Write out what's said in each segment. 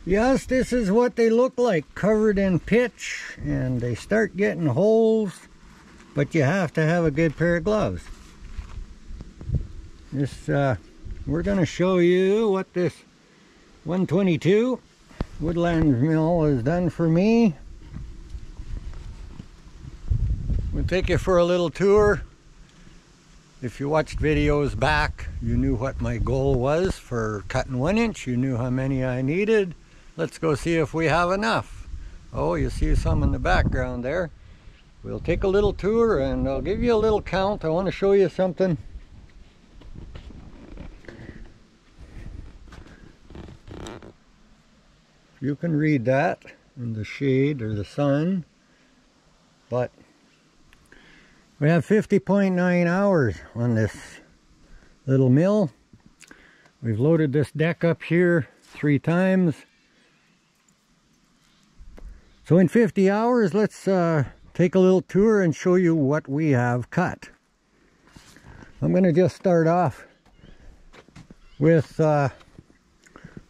Yes, this is what they look like, covered in pitch, and they start getting holes, but you have to have a good pair of gloves. This, we're going to show you what this 122 Woodland mill has done for me. We'll take you for a little tour. If you watched videos back, you knew what my goal was for cutting 1 inch. You knew how many I needed. Let's go see if we have enough. Oh, you see some in the background there. We'll take a little tour and I'll give you a little count. I want to show you something. You can read that in the shade or the sun, but we have 50.9 hours on this little mill. We've loaded this deck up here 3 times. So in 50 hours, let's take a little tour and show you what we have cut. I'm going to just start off with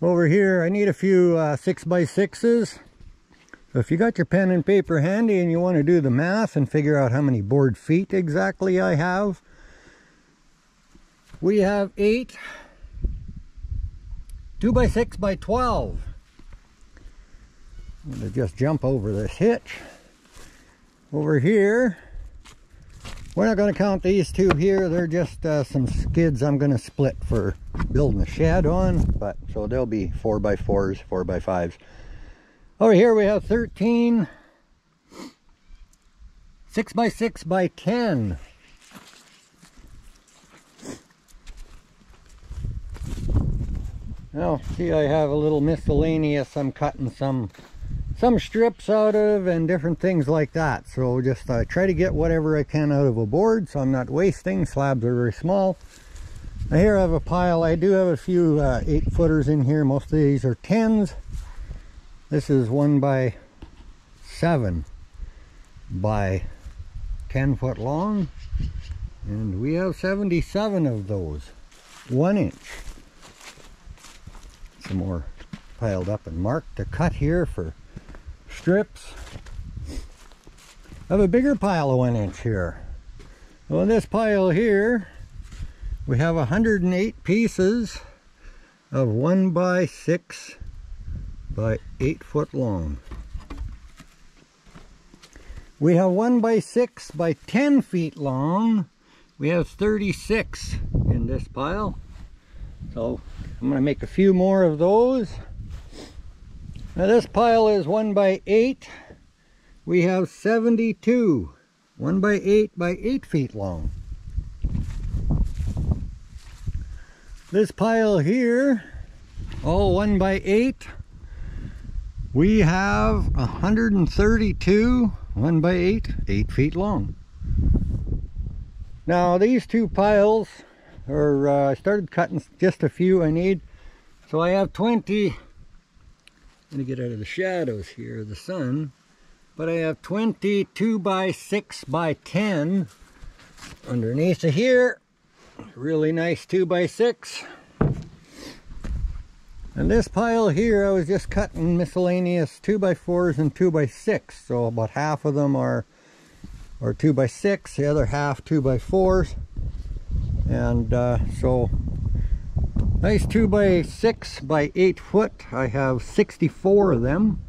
over here. I need a few 6x6s. So if you got your pen and paper handy and you want to do the math and figure out how many board feet exactly I have, we have 8 2x6x12. I'm going to just jump over this hitch. Over here, we're not going to count these two here. They're just some skids I'm going to split for building a shed on. But so they'll be 4x4s, 4x5s. Over here we have 13 6x6x10. Now, see, I have a little miscellaneous I'm cutting some strips out of and different things like that. So just try to get whatever I can out of a board so I'm not wasting. Slabs are very small. Now here I have a pile. I do have a few 8-footers in here. Most of these are 10s. This is 1x7 by 10 foot long. And we have 77 of those. 1 inch. Some more piled up and marked to cut here for strips. I have a bigger pile of 1 inch here. Well, in this pile here, we have 108 pieces of 1x6 by 8 foot long. We have 1x6 by 10 feet long. We have 36 in this pile. So I'm going to make a few more of those. Now this pile is 1x8. We have 72 1x8 by 8 feet long. This pile here, all 1x8, we have 132 1x8, 8 feet long. Now these two piles are, I started cutting just a few I need. So I have 20, I'm going to get out of the shadows here, the sun, but I have 20 2x6x10 underneath of here. Really nice 2x6. And this pile here, I was just cutting miscellaneous 2x4s and 2x6. So about half of them are 2x6, the other half 2x4s. And so nice 2x6 by 8 foot. I have 64 of them.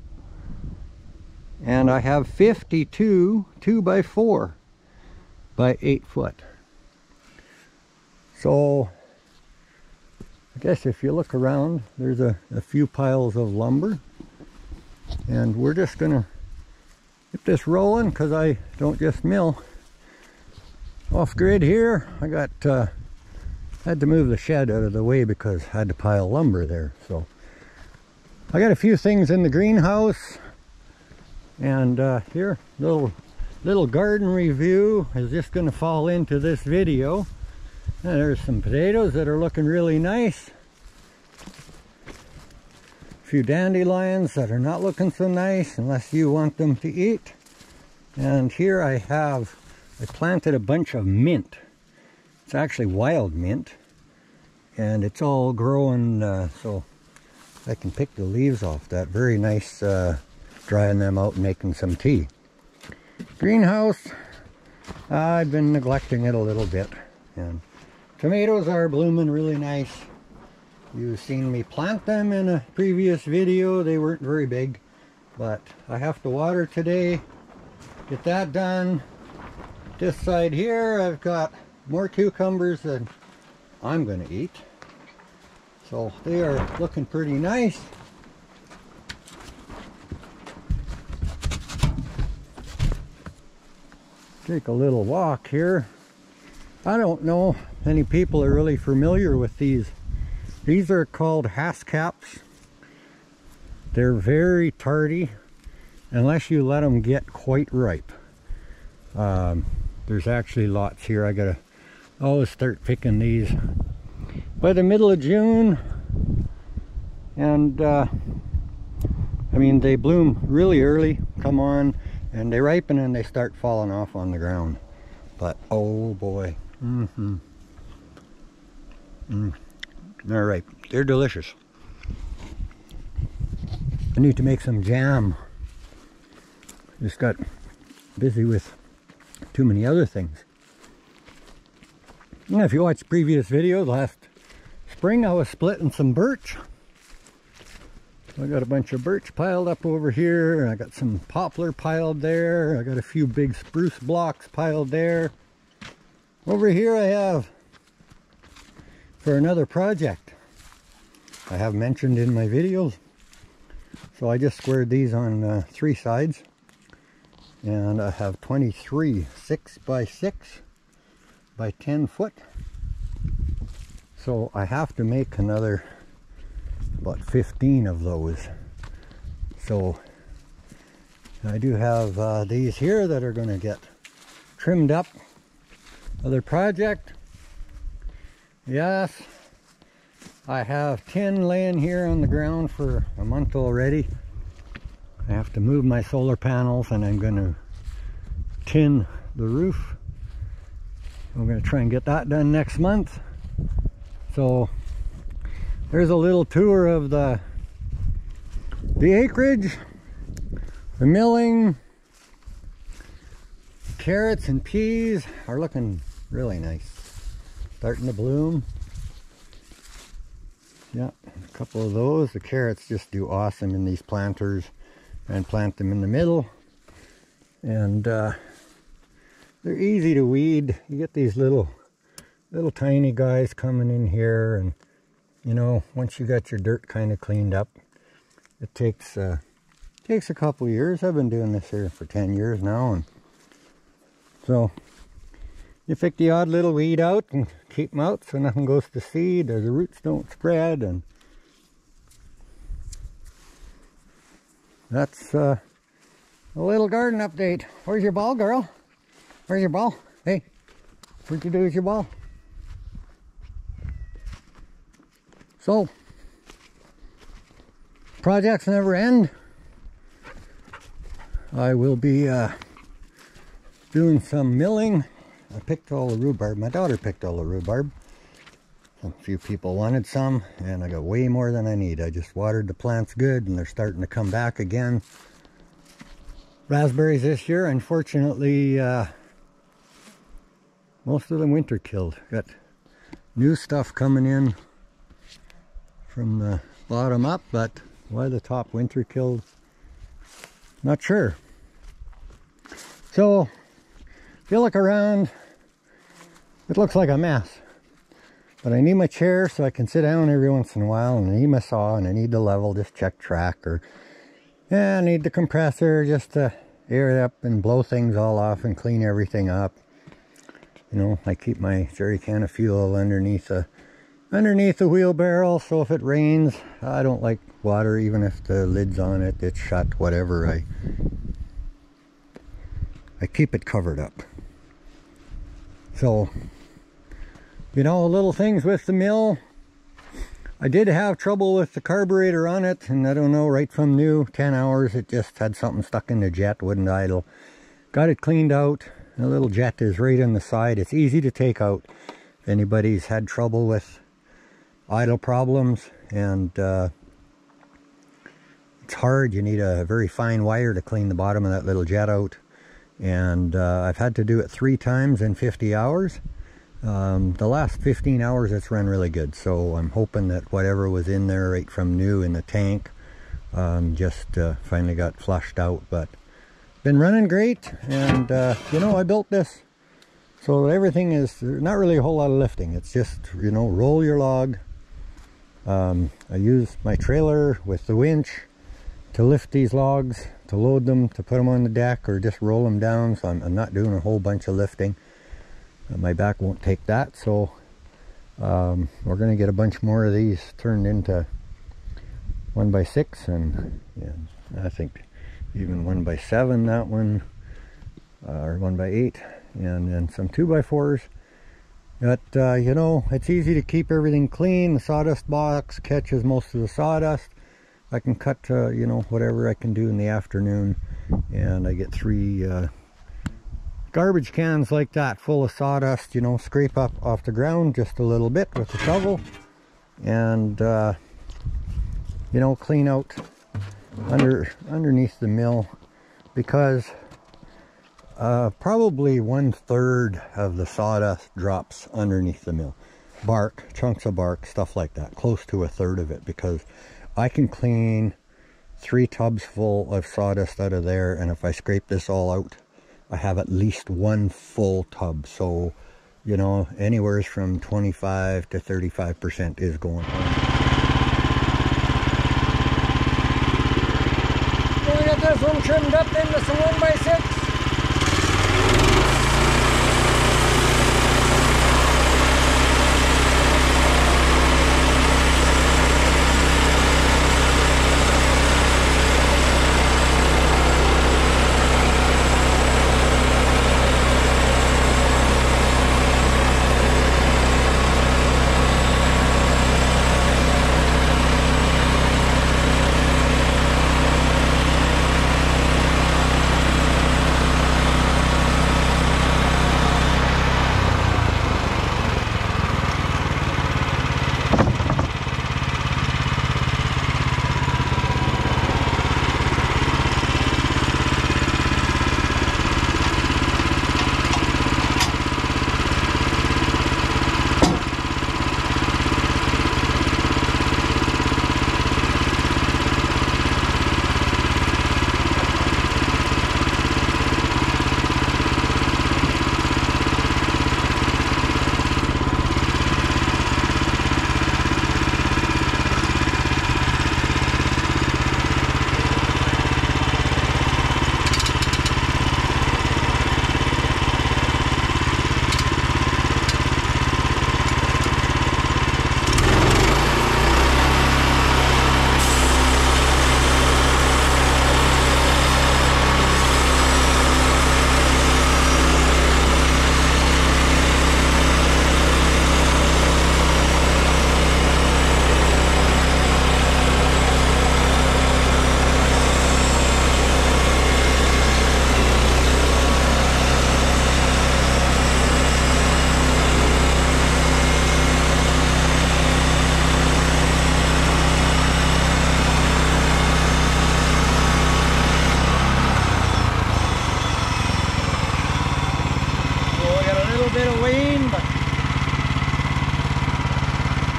And I have 52 2x4 by 8 foot. So I guess if you look around, there's a few piles of lumber. And we're just going to get this rolling because I don't just mill. Off grid here, I got had to move the shed out of the way because I had to pile lumber there. So I got a few things in the greenhouse, and here, little garden review is just going to fall into this video. And there's some potatoes that are looking really nice. A few dandelions that are not looking so nice unless you want them to eat. And here I planted a bunch of mint. It's actually wild mint, and it's all growing, so I can pick the leaves off that. Very nice, drying them out and making some tea. Greenhouse, I've been neglecting it a little bit. And tomatoes are blooming really nice. You've seen me plant them in a previous video. They weren't very big, but I have to water today. Get that done. This side here, I've got more cucumbers than I'm going to eat. So they are looking pretty nice. Take a little walk here. I don't know if any people are really familiar with these. These are called hascaps. They're very tardy unless you let them get quite ripe. There's actually lots here. I gotta always start picking these by the middle of June. And I mean, they bloom really early, come on, and they ripen and they start falling off on the ground. But oh boy. All right, they're delicious. I need to make some jam. Just got busy with too many other things. And if you watched previous videos last spring, I was splitting some birch. I got a bunch of birch piled up over here, and I got some poplar piled there. I got a few big spruce blocks piled there. Over here I have, for another project I have mentioned in my videos. So I just squared these on 3 sides, and I have 23 6 by 6 by 10 foot. So I have to make another about 15 of those. So I do have these here that are going to get trimmed up. Other project, yes, I have tin laying here on the ground for a month already. I have to move my solar panels, and I'm going to tin the roof. I'm going to try and get that done next month. So there's a little tour of the acreage, the milling. Carrots and peas are looking really nice. Starting to bloom. Yeah, a couple of those. The carrots just do awesome in these planters, and plant them in the middle. And they're easy to weed. You get these little tiny guys coming in here, and you know, once you got your dirt kind of cleaned up, it takes a couple years. I've been doing this here for 10 years now, and so you pick the odd little weed out and keep them out so nothing goes to seed or the roots don't spread. And that's a little garden update. Where's your ball, girl? Where's your ball? Hey, what'd you do with your ball? So, projects never end. I will be doing some milling. I picked all the rhubarb. My daughter picked all the rhubarb. A few people wanted some, and I got way more than I need. I just watered the plants good, and they're starting to come back again. Raspberries this year, unfortunately, most of them winter killed. Got new stuff coming in from the bottom up, but why the top winter killed, not sure. So if you look around, it looks like a mess, but I need my chair so I can sit down every once in a while, and I need my saw, and I need the level, just check track, or yeah, I need the compressor just to air it up and blow things all off and clean everything up. You know, I keep my jerry can of fuel underneath the wheelbarrow, so if it rains, I don't like water, even if the lid's on it, it's shut, whatever. I keep it covered up. So, you know, little things with the mill. I did have trouble with the carburetor on it, and I don't know, right from new, 10 hours, it just had something stuck in the jet, wouldn't idle. Got it cleaned out. The little jet is right on the side. It's easy to take out if anybody's had trouble with idle problems. And it's hard. You need a very fine wire to clean the bottom of that little jet out. And I've had to do it 3 times in 50 hours. The last 15 hours it's run really good, so I'm hoping that whatever was in there right from new in the tank just finally got flushed out. But been running great. And you know, I built this so everything is not really a whole lot of lifting. It's just, you know, roll your log. I use my trailer with the winch to lift these logs, to load them, to put them on the deck, or just roll them down. So I'm not doing a whole bunch of lifting. My back won't take that, so we're going to get a bunch more of these turned into 1x6, and yeah, I think even 1x7, that one, or 1x8, and then some 2x4s. But you know, it's easy to keep everything clean. The sawdust box catches most of the sawdust. I can cut you know, whatever I can do in the afternoon, and I get 3 garbage cans like that full of sawdust, you know, scrape up off the ground just a little bit with the shovel, and you know, clean out underneath the mill, because probably 1/3 of the sawdust drops underneath the mill. Bark, chunks of bark, stuff like that, close to 1/3 of it, because I can clean 3 tubs full of sawdust out of there, and if I scrape this all out, I have at least 1 full tub. So, you know, anywhere from 25 to 35% is going on. We'll get this one trimmed up into some 1x6. Bit of wane, but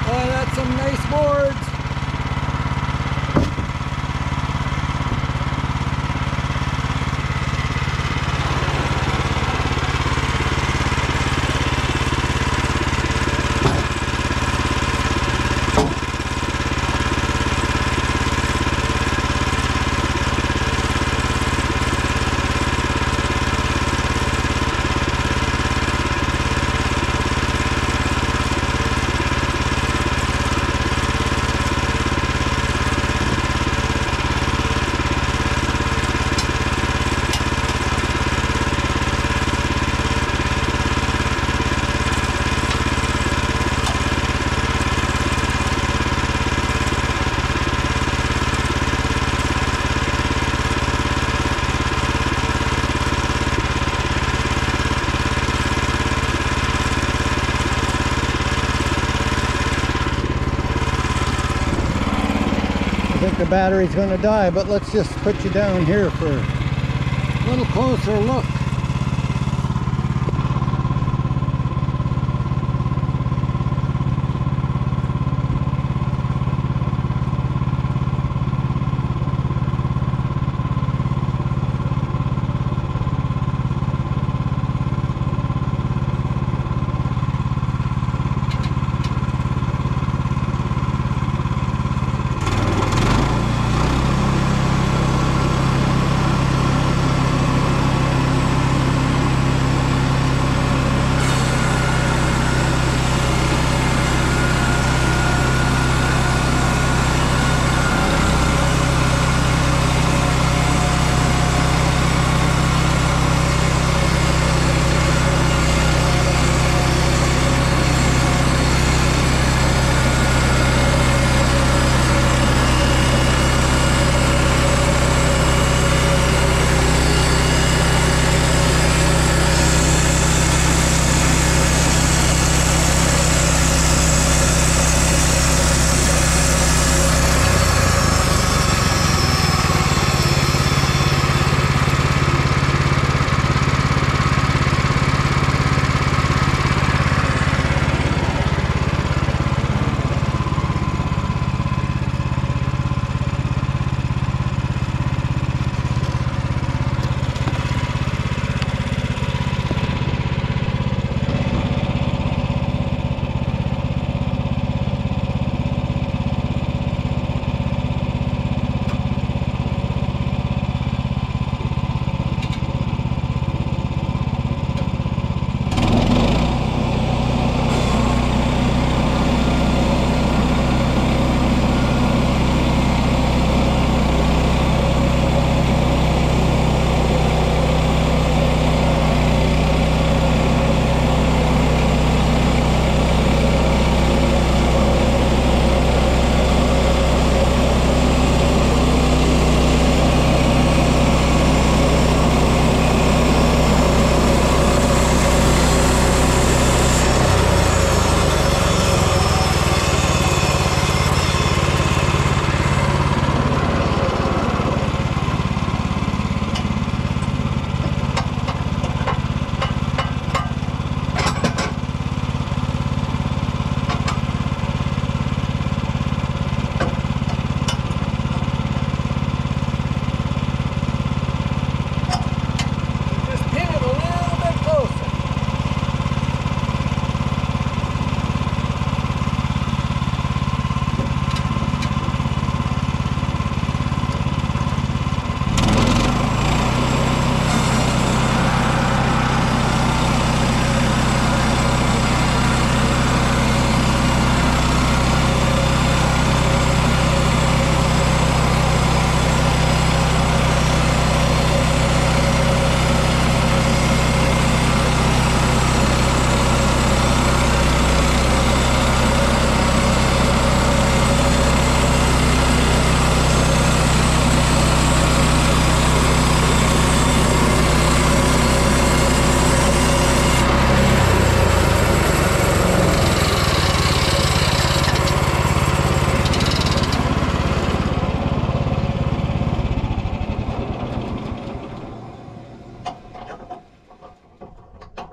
oh, that's some nice boards. the battery's going to die, but let's just put you down here for a little closer look.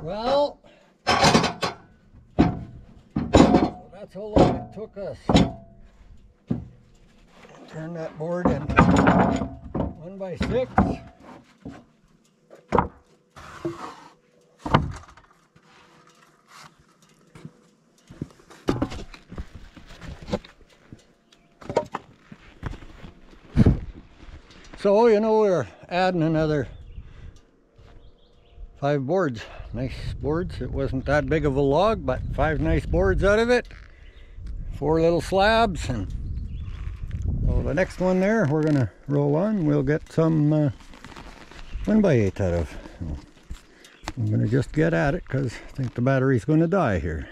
Well, that's how long it took us. Turn that board into 1x6. So, you know, we're adding another 5 boards. Nice boards. It wasn't that big of a log, but 5 nice boards out of it. 4 little slabs, and so the next one there we're gonna roll on. We'll get some 1x8 out of. So I'm gonna just get at it because I think the battery's gonna die here.